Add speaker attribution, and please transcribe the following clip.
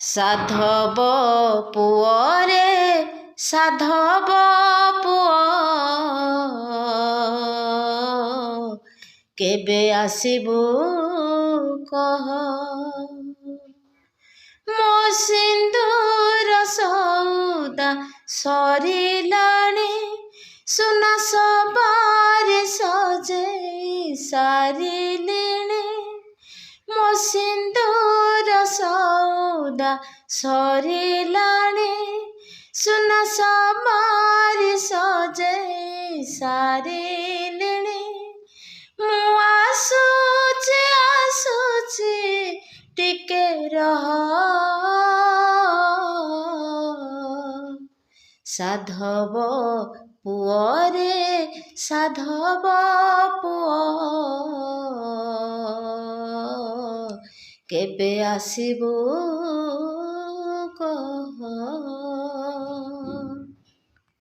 Speaker 1: ସାଧବ ପୁଅରେ ସାଧବ ପୁଅ କେବେ ଆସିବୁ କହ। ମୋ ସିନ୍ଦୁର ସଉଦା ସରିଲାଣି, ସୁନା ସବାରେ ସଜେଇ ସାରିଲିଣି। ମୋ ସିନ୍ଦୁର ସଉଦା ସରିଲାଣି, ସୁନା ସବାରେ ସଜେଇ ସାରିଲିଣି। ମୁଁ ଆସୁଛି ଟିକେ ରହ। ସାଧବ ପୁଅରେ ସାଧବ ପୁଅ କେବେ ଆସିବୁ